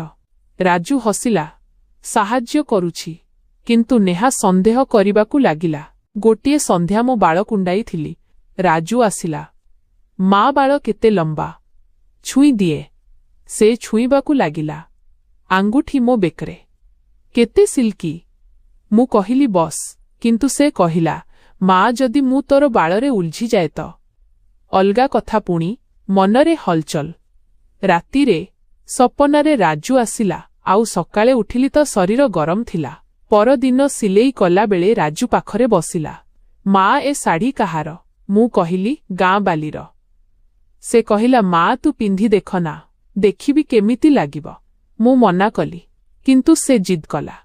ରାଜୁ ହସିଲା। ସାହାଯ୍ୟ କରୁଛି। କିନ୍ତୁ ନେହା ସନ୍ଦେହ କରିବାକୁ ଲାଗିଲା। ଗୋଟିଏ ସନ୍ଧ୍ୟା ମୁଁ ବାଳ କୁଣ୍ଡାଇଥିଲି। ରାଜୁ ଆସିଲା। ମା, ବାଳ କେତେ ଲମ୍ବା, ଛୁଇଁ ଦିଏ। ସେ ଛୁଇଁବାକୁ ଲାଗିଲା। ଆଙ୍ଗୁଠି ମୋ ବେକରେ। କେତେ ସିଲ୍କି। ମୁଁ କହିଲି, ବସ୍। କିନ୍ତୁ ସେ କହିଲା, ମା, ଯଦି ମୁଁ ତୋର ବାଳରେ ଉଲଝିଯାଏ ତ? ଅଲଗା କଥା। ପୁଣି ମନରେ ହଲଚଲ। ରାତିରେ ସପନାରେ ରାଜୁ ଆସିଲା, ଆଉ ସକାଳେ ଉଠିଲି ତ ଶରୀର ଗରମ ଥିଲା। ପରଦିନ ସିଲେଇ କଲାବେଳେ ରାଜୁ ପାଖରେ ବସିଲା। ମା, ଏ ଶାଢ଼ୀ କାହାର? ମୁଁ କହିଲି, ଗାଁ ବାଲିର। ସେ କହିଲା ମା ତୁ ପିନ୍ଧି ଦେଖ ନା ଦେଖିବି କେମିତି ଲାଗିବ। ମୁଁ ମନା କଲି କିନ୍ତୁ ସେ ଜିଦ୍ କଲା।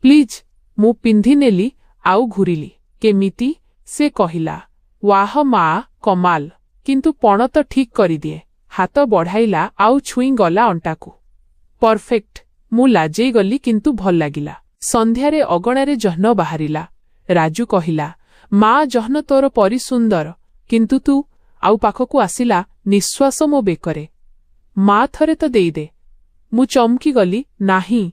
ପ୍ଲିଜ୍ ମୁଁ ପିନ୍ଧି ନେଲି ଆଉ ଘୂରିଲି। କେମିତି? ସେ କହିଲା ୱାହ ମା କମାଲ, କିନ୍ତୁ ପଣ ତ ଠିକ୍ କରିଦିଏ। ହାତ ବଢ଼ାଇଲା ଆଉ ଛୁଇଁ ଗଲା ଅଣ୍ଟାକୁ। ପରଫେକ୍ଟ। ମୁଁ ଲାଜେଇ ଗଲି କିନ୍ତୁ ଭଲ ଲାଗିଲା। ସନ୍ଧ୍ୟାରେ ଅଗଣାରେ ଜହ୍ନ ବାହାରିଲା। ରାଜୁ କହିଲା ମା ଜହ୍ନ ତୋର ପରି ସୁନ୍ଦର, କିନ୍ତୁ ତୁ ଆଉ ପାଖକୁ ଆସିଲା ନିଶ୍ୱାସ ମୋ ବେକରେ। ମା ଥରେ ତ ଦେଇଦେ। ମୁଁ ଚମକି ଗଲି ନାହିଁ।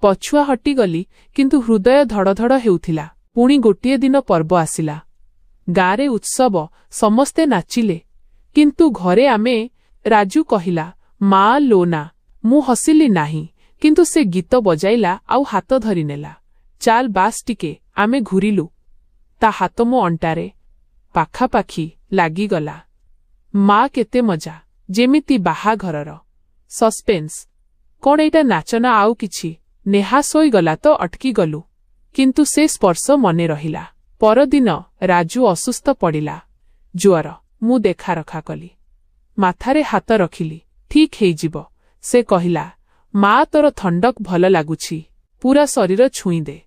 ପଛୁଆ ହଟିଗଲି କିନ୍ତୁ ହୃଦୟ ଧଡ଼ଧଡ଼ ହେଉଥିଲା। ପୁଣି ଗୋଟିଏ ଦିନ ପର୍ବ ଆସିଲା। ଗାଁରେ ଉତ୍ସବ, ସମସ୍ତେ ନାଚିଲେ। କିନ୍ତୁ ଘରେ ଆମେ। ରାଜୁ କହିଲା ମା ଲୋନା। ମୁଁ ହସିଲି ନାହିଁ, କିନ୍ତୁ ସେ ଗୀତ ବଜାଇଲା ଆଉ ହାତ ଧରିନେଲା। ଚାଲ ବାସ୍ ଟିକେ। ଆମେ ଘୂରିଲୁ। ତା ହାତ ମୋ ଅଣ୍ଟାରେ ପାଖାପାଖି ଲାଗିଗଲା। ମା କେତେ ମଜା, ଯେମିତି ବାହାଘରର ସସ୍ପେନ୍ସ। କଣ ଏଇଟା ନାଚନା ଆଉ କିଛି? ନେହା ଶୋଇଗଲା ତ ଅଟକି ଗଲୁ, କିନ୍ତୁ ସେ ସ୍ପର୍ଶ ମନେ ରହିଲା। ପରଦିନ ରାଜୁ ଅସୁସ୍ଥ ପଡ଼ିଲା। ଜ୍ୱର। ମୁଁ ଦେଖାରଖା କଲି। ମାଥାରେ ହାତ ରଖିଲି। ଠିକ୍ ହେଇଯିବ। ସେ କହିଲା ମା ତୋର ଥଣ୍ଡକ ଭଲ ଲାଗୁଛି, ପୁରା ଶରୀର ଛୁଇଁଦେ।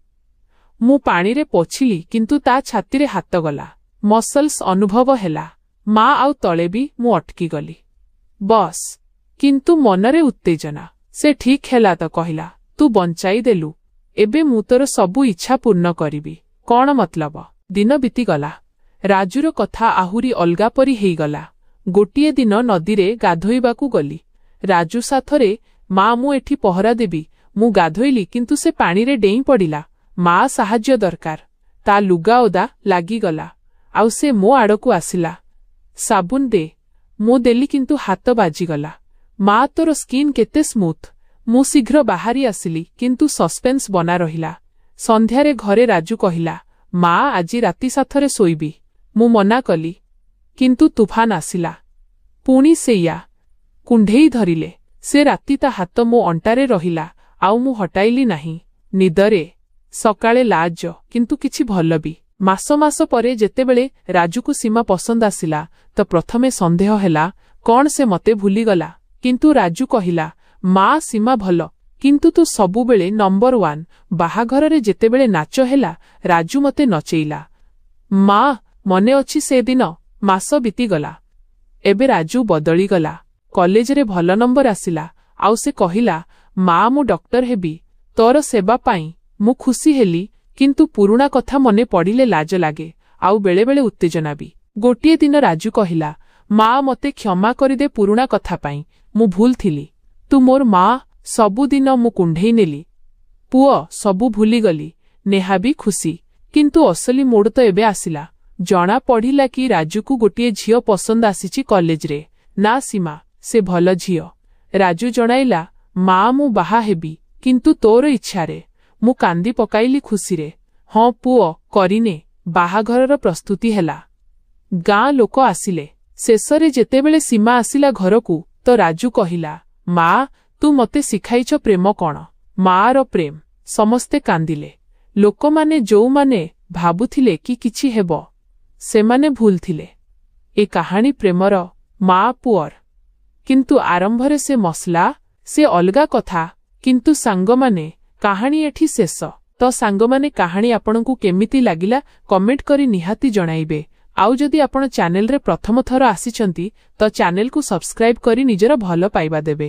ମୁଁ ପାଣିରେ ପୋଛିଲି କିନ୍ତୁ ତା ଛାତିରେ ହାତ ଗଲା। ମସଲ୍ସ ଅନୁଭବ ହେଲା। ମା ଆଉ ତଳେ ବି ମୁଁ ଅଟକିଗଲି। ବସ୍। କିନ୍ତୁ ମନରେ ଉତ୍ତେଜନା। ସେ ଠିକ୍ ହେଲା ତ କହିଲା ତୁ ବଞ୍ଚାଇ ଦେଲୁ। ଏବେ ମୁଁ ତୋର ସବୁ ଇଚ୍ଛା ପୂର୍ଣ୍ଣ କରିବି। କଣ ମତଲବ? ଦିନ ବିତିଗଲା। ରାଜୁର କଥା ଆହୁରି ଅଲଗା ପରି ହେଇଗଲା। ଗୋଟିଏ ଦିନ ନଦୀରେ ଗାଧୋଇବାକୁ ଗଲି। ରାଜୁ ସାଥରେ ମା ମୁଁ ଏଠି ପହରା ଦେବି। ମୁଁ ଗାଧୋଇଲି କିନ୍ତୁ ସେ ପାଣିରେ ଡେଇଁ ପଡ଼ିଲା। ମା ସାହାଯ୍ୟ ଦରକାର। ତା ଲୁଗା ଓଦା ଲାଗିଗଲା ଆଉ ସେ ମୋ ଆଡ଼କୁ ଆସିଲା। ସାବୁନ ଦେ। ମୁଁ ଦେଲି କିନ୍ତୁ ହାତ ବାଜିଗଲା। ମା ତୋର ସ୍କିନ୍ କେତେ ସ୍ମୁଥ୍। ମୁଁ ଶୀଘ୍ର ବାହାରି ଆସିଲି କିନ୍ତୁ ସସ୍ପେନ୍ସ ବନା ରହିଲା। ସନ୍ଧ୍ୟାରେ ଘରେ ରାଜୁ କହିଲା ମା ଆଜି ରାତି ସାଥରେ ଶୋଇବି। ମୁଁ ମନା କଲି କିନ୍ତୁ ତୁଫାନ ଆସିଲା। ପୁଣି ସେଇଆ। କୁଣ୍ଢେଇ ଧରିଲେ। ସେ ରାତି ତା ହାତ ମୋ ଅଣ୍ଟାରେ ରହିଲା ଆଉ ମୁଁ ହଟାଇଲି ନାହିଁ। ନିଦରେ। ସକାଳେ ଲାଜ କିନ୍ତୁ କିଛି ଭଲ ବି। ମାସ ମାସ ପରେ ଯେତେବେଳେ ରାଜୁକୁ ସୀମା ପସନ୍ଦ ଆସିଲା ତ ପ୍ରଥମେ ସନ୍ଦେହ ହେଲା କଣ ସେ ମତେ ଭୁଲିଗଲା। କିନ୍ତୁ ରାଜୁ କହିଲା ମା ସୀମା ଭଲ, କିନ୍ତୁ ତୁ ସବୁବେଳେ ନମ୍ବର 1। ବାହାଘରରେ ଯେତେବେଳେ ନାଚ ହେଲା ରାଜୁ ମତେ ନଚେଇଲା। ମା ମନେ ଅଛି ସେଦିନ? ମାସ ବିତିଗଲା। ଏବେ ରାଜୁ ବଦଳିଗଲା। କଲେଜରେ ଭଲ ନମ୍ବର ଆସିଲା ଆଉ ସେ କହିଲା ମା ମୁଁ ଡକ୍ଟର ହେବି ତୋର ସେବା ପାଇଁ। ମୁଁ ଖୁସି ହେଲି କିନ୍ତୁ ପୁରୁଣା କଥା ମନେ ପଡ଼ିଲେ ଲାଜ ଲାଗେ ଆଉ ବେଳେବେଳେ ଉତ୍ତେଜନା ବି। ଗୋଟିଏ ଦିନ ରାଜୁ କହିଲା ମା ମତେ କ୍ଷମା କରିଦେ ପୁରୁଣା କଥା ପାଇଁ। ମୁଁ ଭୁଲ ଥିଲି। ତୁ ମୋର ମା। ସବୁଦିନ ମୁଁ କୁଣ୍ଢେଇ ନେଲି। ପୁଅ ସବୁ ଭୁଲିଗଲି। ନେହା ବି ଖୁସି। କିନ୍ତୁ ଅସଲି ମୋଡ଼ ତ ଏବେ ଆସିଲା। ଜଣା ପଡ଼ିଲା କି ରାଜୁକୁ ଗୋଟିଏ ଝିଅ ପସନ୍ଦ ଆସିଛି କଲେଜରେ। ନା ସୀମା, ସେ ଭଲ ଝିଅ। ରାଜୁ ଜଣାଇଲା ମା ମୁଁ ବାହା ହେବି କିନ୍ତୁ ତୋର ଇଚ୍ଛାରେ। ମୁଁ କାନ୍ଦି ପକାଇଲି ଖୁସିରେ। ହଁ ପୁଅ କରିନେ। ବାହାଘରର ପ୍ରସ୍ତୁତି ହେଲା। ଗାଁ ଲୋକ ଆସିଲେ। ଶେଷରେ ଯେତେବେଳେ ସୀମା ଆସିଲା ଘରକୁ ତ ରାଜୁ କହିଲା ମା ତୁ ମତେ ଶିଖାଇଛ ପ୍ରେମ କଣ। ମାର ପ୍ରେମ। ସମସ୍ତେ କାନ୍ଦିଲେ। ଲୋକମାନେ ଯୋଉମାନେ ଭାବୁଥିଲେ କି କିଛି ହେବ ସେମାନେ ଭୁଲ ଥିଲେ। ଏ କାହାଣୀ ପ୍ରେମର, ମା ପୁଅର। କିନ୍ତୁ ଆରମ୍ଭରେ ସେ ମସଲା, ସେ ଅଲଗା କଥା। କିନ୍ତୁ ସାଙ୍ଗମାନେ, କାହାଣୀ ଏଠି ଶେଷ। ତ ସାଙ୍ଗମାନେ କାହାଣୀ ଆପଣଙ୍କୁ କେମିତି ଲାଗିଲା କମେଣ୍ଟ କରି ନିହାତି ଜଣାଇବେ। ଆଉ ଯଦି ଆପଣ ଚ୍ୟାନେଲରେ ପ୍ରଥମ ଥର ଆସିଛନ୍ତି ତ ଚ୍ୟାନେଲକୁ ସବସ୍କ୍ରାଇବ କରି ନିଜର ଭଲ ପାଇବା ଦେବେ।